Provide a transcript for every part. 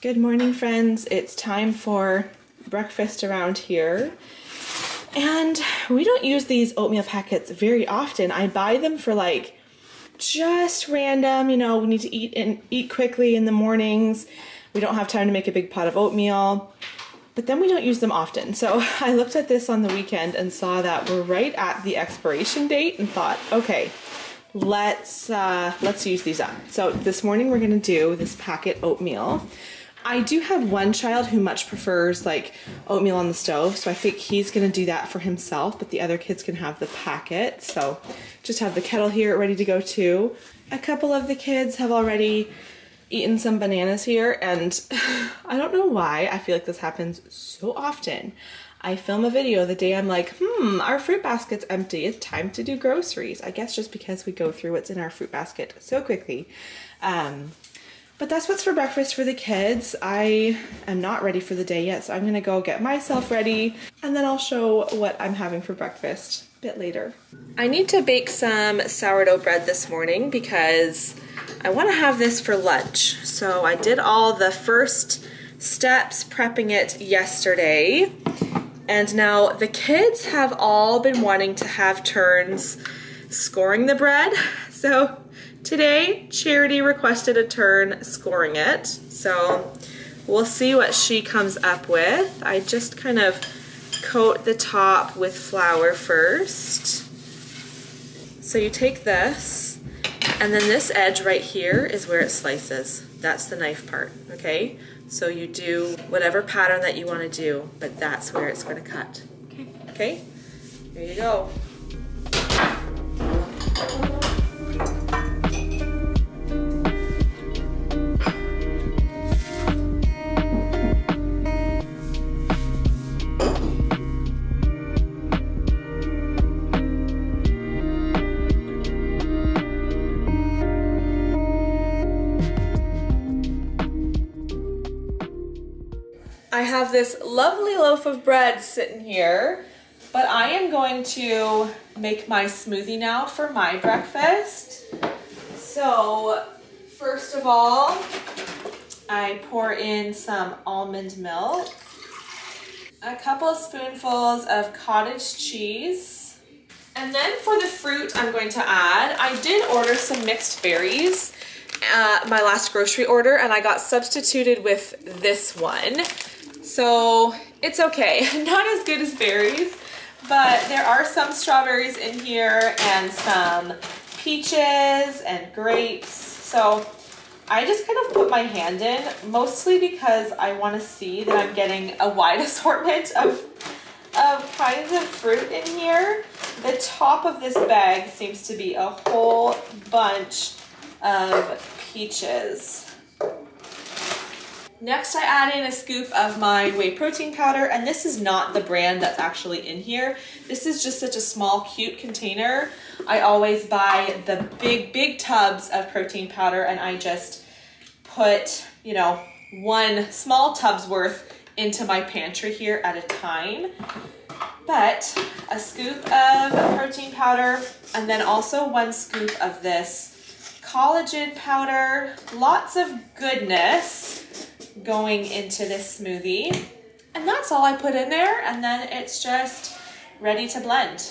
Good morning, friends. It's time for breakfast around here. And we don't use these oatmeal packets very often. I buy them for like just random, you know, we need to eat quickly in the mornings. We don't have time to make a big pot of oatmeal, but then we don't use them often. So I looked at this on the weekend and saw that we're right at the expiration date and thought, okay, let's use these up. So this morning we're gonna do this packet oatmeal. I do have one child who much prefers like oatmeal on the stove, so I think he's gonna do that for himself, but the other kids can have the packet. So just have the kettle here ready to go too. A couple of the kids have already eaten some bananas here, and I don't know why I feel like this happens so often. I film a video the day I'm like, our fruit basket's empty, it's time to do groceries. I guess just because we go through what's in our fruit basket so quickly. But that's what's for breakfast for the kids. I am not ready for the day yet, so I'm gonna go get myself ready, and then I'll show what I'm having for breakfast a bit later. I need to bake some sourdough bread this morning because I wanna have this for lunch. So I did all the first steps prepping it yesterday, and now the kids have all been wanting to have turns scoring the bread. So today, Charity requested a turn scoring it, so we'll see what she comes up with. I just kind of coat the top with flour first. So you take this, and then this edge right here is where it slices. That's the knife part, okay? So you do whatever pattern that you want to do, but that's where it's going to cut. Okay? Here you go. I have this lovely loaf of bread sitting here, but I am going to make my smoothie now for my breakfast. So first of all, I pour in some almond milk, a couple of spoonfuls of cottage cheese, and then for the fruit I'm going to add, I did order some mixed berries my last grocery order, and I got substituted with this one. So it's okay, not as good as berries, but there are some strawberries in here and some peaches and grapes. So I just kind of put my hand in, mostly because I want to see that I'm getting a wide assortment of kinds of fruit in here. The top of this bag seems to be a whole bunch of peaches. Next, I add in a scoop of my whey protein powder, and this is not the brand that's actually in here. This is just such a small, cute container. I always buy the big tubs of protein powder, and I just put, you know, one small tub's worth into my pantry here at a time. But a scoop of protein powder, and then also one scoop of this collagen powder. Lots of goodness going into this smoothie, and that's all I put in there, and then it's just ready to blend.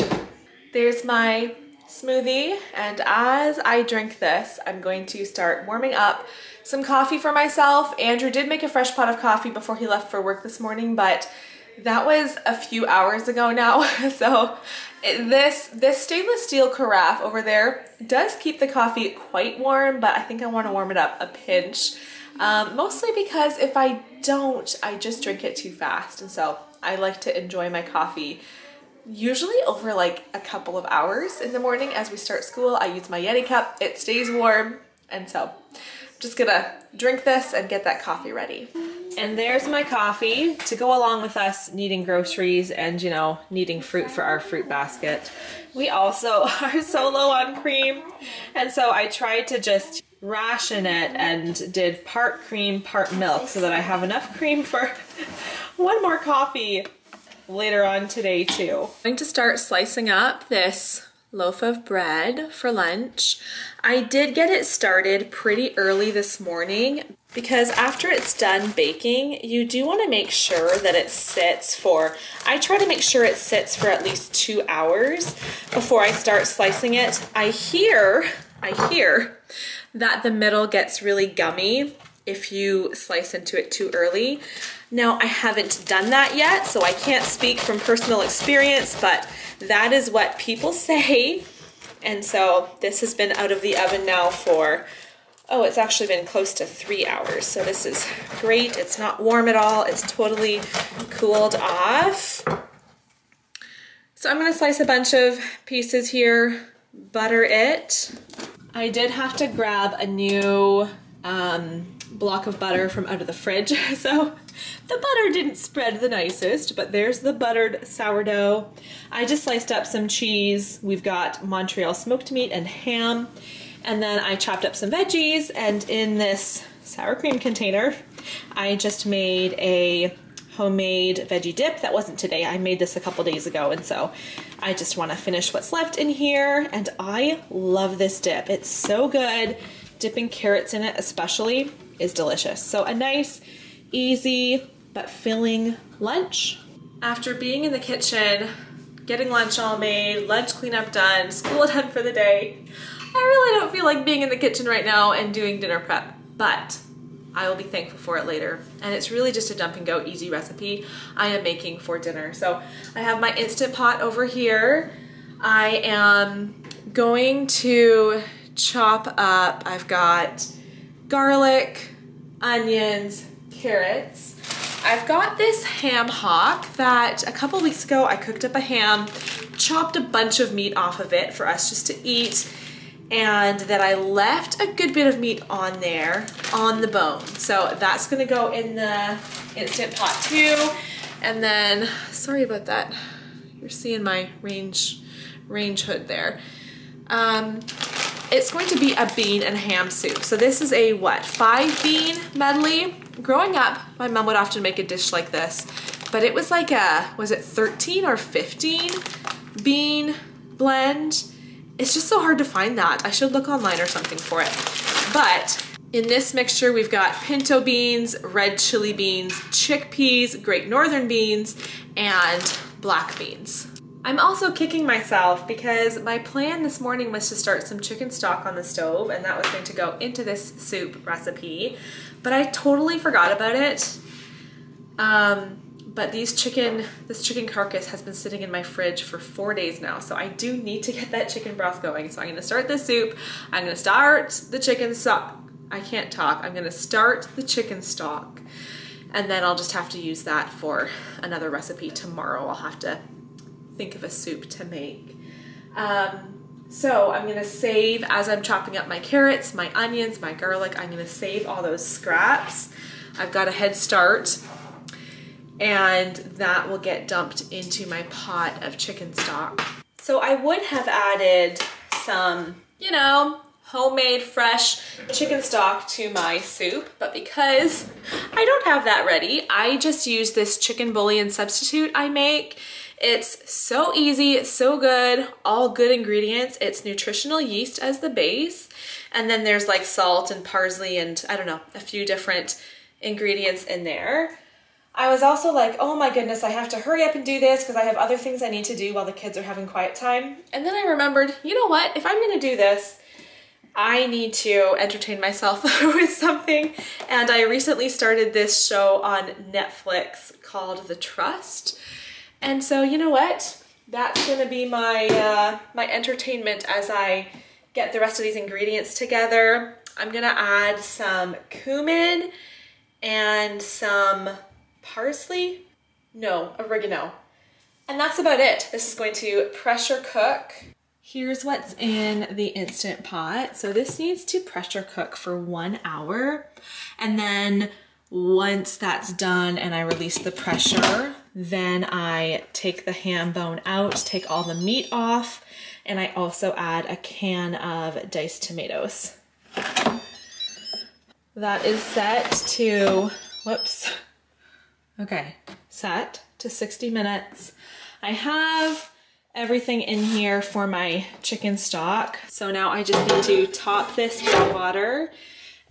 There's my smoothie, and as I drink this, I'm going to start warming up some coffee for myself. Andrew did make a fresh pot of coffee before he left for work this morning, but that was a few hours ago now. So this stainless steel carafe over there does keep the coffee quite warm, but I think I want to warm it up a pinch. Mostly because if I don't, I just drink it too fast. And so I like to enjoy my coffee usually over like a couple of hours in the morning. As we start school, I use my Yeti cup, it stays warm. And so I'm just gonna drink this and get that coffee ready. And there's my coffee to go along with us needing groceries and, you know, needing fruit for our fruit basket. We also are so low on cream. And so I tried to just ration it and did part cream, part milk so that I have enough cream for one more coffee later on today too. I'm going to start slicing up this loaf of bread for lunch. I did get it started pretty early this morning. because after it's done baking, you do want to make sure that it sits for, I try to make sure it sits for at least 2 hours before I start slicing it. I hear that the middle gets really gummy if you slice into it too early. Now, I haven't done that yet, so I can't speak from personal experience, but that is what people say. And so this has been out of the oven now for, oh, it's actually been close to 3 hours. So this is great. It's not warm at all. It's totally cooled off. So I'm gonna slice a bunch of pieces here, butter it. I did have to grab a new block of butter from out of the fridge, so the butter didn't spread the nicest, but there's the buttered sourdough. I just sliced up some cheese. We've got Montreal smoked meat and ham, and then I chopped up some veggies, and in this sour cream container, I just made a homemade veggie dip. That wasn't today, I made this a couple days ago, and so I just want to finish what's left in here, and I love this dip. It's so good. Dipping carrots in it especially is delicious. So a nice, easy, but filling lunch. After being in the kitchen, getting lunch all made, lunch cleanup done, school done for the day, I really don't feel like being in the kitchen right now and doing dinner prep, but I will be thankful for it later. And it's really just a dump and go easy recipe I am making for dinner. So I have my Instant Pot over here. I am going to chop up, I've got garlic, onions, carrots. I've got this ham hock that a couple weeks ago I cooked up a ham, chopped a bunch of meat off of it for us just to eat, and then I left a good bit of meat on there on the bone. So that's gonna go in the Instant Pot too. And then, sorry about that, you're seeing my range hood there. It's going to be a bean and ham soup. So this is a, what, 5-bean medley? Growing up, my mom would often make a dish like this, but it was like a, was it 13 or 15 bean blend? It's just so hard to find that. I should look online or something for it. But in this mixture, we've got pinto beans, red chili beans, chickpeas, great northern beans, and black beans. I'm also kicking myself because my plan this morning was to start some chicken stock on the stove, and that was going to go into this soup recipe, but I totally forgot about it. But this chicken carcass has been sitting in my fridge for 4 days now, so I do need to get that chicken broth going. So I'm gonna start the soup, I'm gonna start the chicken stock. I can't talk. I'm gonna start the chicken stock, and then I'll just have to use that for another recipe tomorrow. I'll have to think of a soup to make. So I'm gonna save, as I'm chopping up my carrots, my onions, my garlic, I'm gonna save all those scraps. I've got a head start, and that will get dumped into my pot of chicken stock. So I would have added some, you know, homemade fresh chicken stock to my soup, but because I don't have that ready, I just use this chicken bouillon substitute I make. It's so easy, so good, all good ingredients. It's nutritional yeast as the base, and then there's like salt and parsley and I don't know, a few different ingredients in there. I was also like, oh my goodness, I have to hurry up and do this because I have other things I need to do while the kids are having quiet time. And then I remembered, you know what, if I'm gonna do this, I need to entertain myself with something. And I recently started this show on Netflix called The Trust. And so, you know what? That's gonna be my, my entertainment as I get the rest of these ingredients together. I'm gonna add some cumin and some parsley? No, oregano. And that's about it. This is going to pressure cook. Here's what's in the Instant Pot. So this needs to pressure cook for 1 hour. And then once that's done and I release the pressure, then I take the ham bone out, take all the meat off, and I also add a can of diced tomatoes. That is set to, whoops. Okay, set to 60 minutes. I have everything in here for my chicken stock. So now I just need to top this with water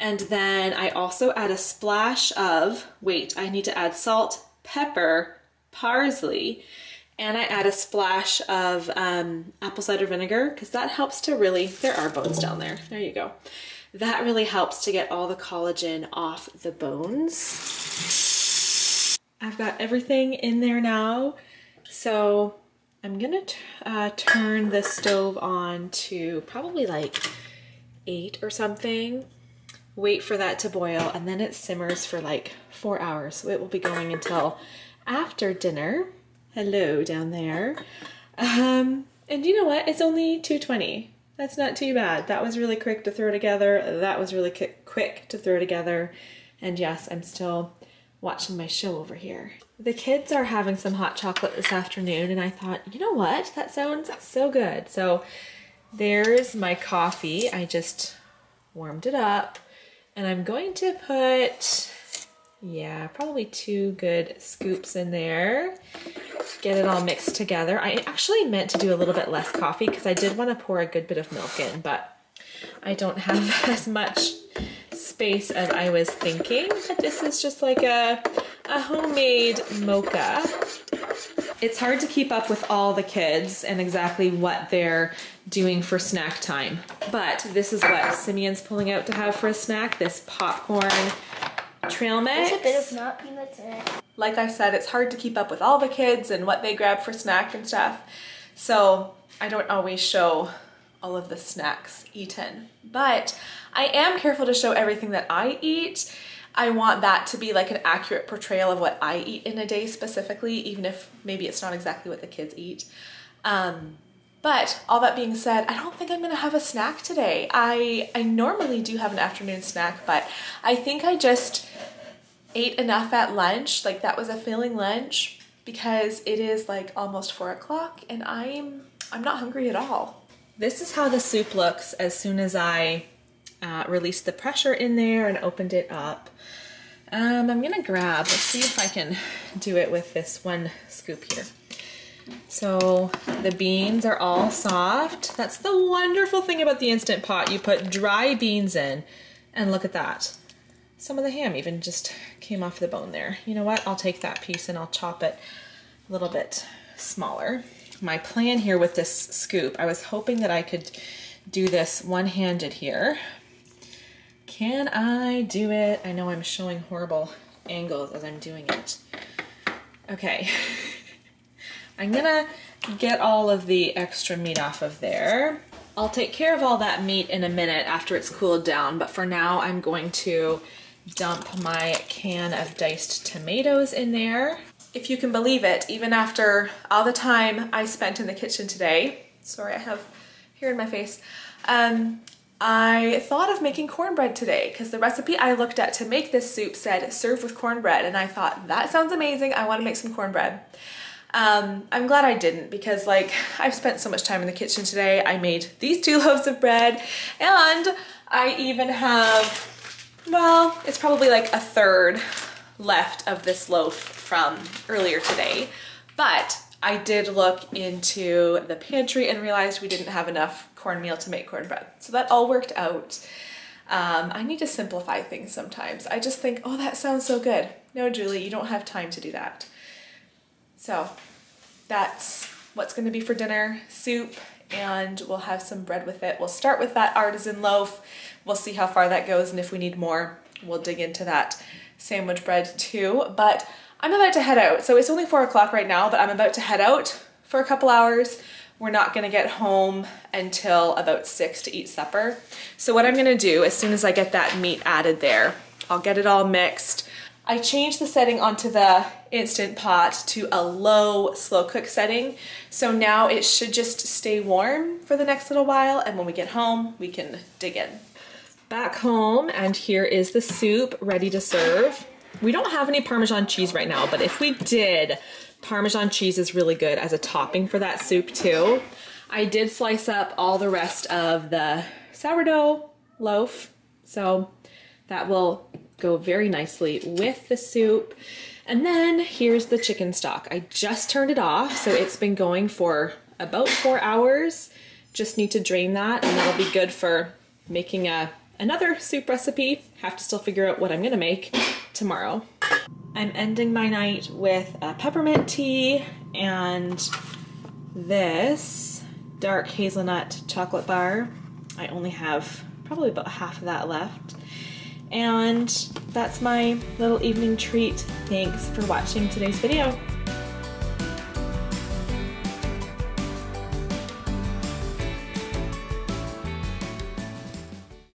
And then I also add a splash of, wait, I need to add salt, pepper, parsley, and I add a splash of apple cider vinegar because that helps to really, there are bones down there. There you go. That really helps to get all the collagen off the bones. I've got everything in there now. So I'm gonna turn the stove on to probably like 8 or something. Wait for that to boil, and then it simmers for like 4 hours. So it will be going until after dinner. Hello down there. And you know what? It's only 2:20. That's not too bad. That was really quick to throw together. That was really quick to throw together. And yes, I'm still watching my show over here. The kids are having some hot chocolate this afternoon, and I thought, you know what? That sounds so good. So there's my coffee. I just warmed it up, and I'm going to put, yeah, probably 2 good scoops in there. Get it all mixed together. I actually meant to do a little bit less coffee because I did want to pour a good bit of milk in, but I don't have as much space as I was thinking. But this is just like a homemade mocha. It's hard to keep up with all the kids and exactly what they're doing for snack time. But this is what Simeon's pulling out to have for a snack, this popcorn trail mix. There's a bit of nut peanuts in it. Like I said, it's hard to keep up with all the kids and what they grab for snack and stuff. So I don't always show all of the snacks eaten. But I am careful to show everything that I eat. I want that to be like an accurate portrayal of what I eat in a day specifically, even if maybe it's not exactly what the kids eat. But all that being said, I don't think I'm gonna have a snack today. I normally do have an afternoon snack, but I think I just ate enough at lunch, like that was a filling lunch, because it is like almost 4 o'clock and I'm not hungry at all. This is how the soup looks as soon as I released the pressure in there and opened it up. I'm gonna grab, let's see if I can do it with this 1 scoop here. So the beans are all soft. That's the wonderful thing about the Instant Pot. You put dry beans in and look at that. Some of the ham even just came off the bone there. You know what? I'll take that piece and I'll chop it a little bit smaller. My plan here with this scoop, I was hoping that I could do this one-handed here. Can I do it? I know I'm showing horrible angles as I'm doing it. Okay. I'm gonna get all of the extra meat off of there. I'll take care of all that meat in a minute after it's cooled down, but for now I'm going to dump my can of diced tomatoes in there. If you can believe it, even after all the time I spent in the kitchen today, sorry I have hair in my face, I thought of making cornbread today because the recipe I looked at to make this soup said serve with cornbread, and I thought that sounds amazing, I want to make some cornbread. I'm glad I didn't because like I've spent so much time in the kitchen today. I made these 2 loaves of bread and I even have, well, it's probably like a third left of this loaf from earlier today. But I did look into the pantry and realized we didn't have enough cornmeal to make cornbread. So that all worked out. I need to simplify things sometimes. I just think, oh, that sounds so good. No, Julie, you don't have time to do that. So that's what's going to be for dinner, soup, and we'll have some bread with it. We'll start with that artisan loaf. We'll see how far that goes, and if we need more, we'll dig into that sandwich bread too. But I'm about to head out. So it's only 4 o'clock right now, but I'm about to head out for a couple hours. We're not gonna get home until about 6 to eat supper. So what I'm gonna do, as soon as I get that meat added there, I'll get it all mixed. I changed the setting onto the Instant Pot to a low slow cook setting. So now it should just stay warm for the next little while, and when we get home, we can dig in. Back home, and here is the soup ready to serve. We don't have any Parmesan cheese right now, but if we did, Parmesan cheese is really good as a topping for that soup too. I did slice up all the rest of the sourdough loaf, so that will go very nicely with the soup. And then here's the chicken stock. I just turned it off, so it's been going for about 4 hours. Just need to drain that, and that'll be good for making a another soup recipe. Have to still figure out what I'm gonna make tomorrow. I'm ending my night with a peppermint tea and this dark hazelnut chocolate bar. I only have probably about half of that left. And that's my little evening treat. Thanks for watching today's video.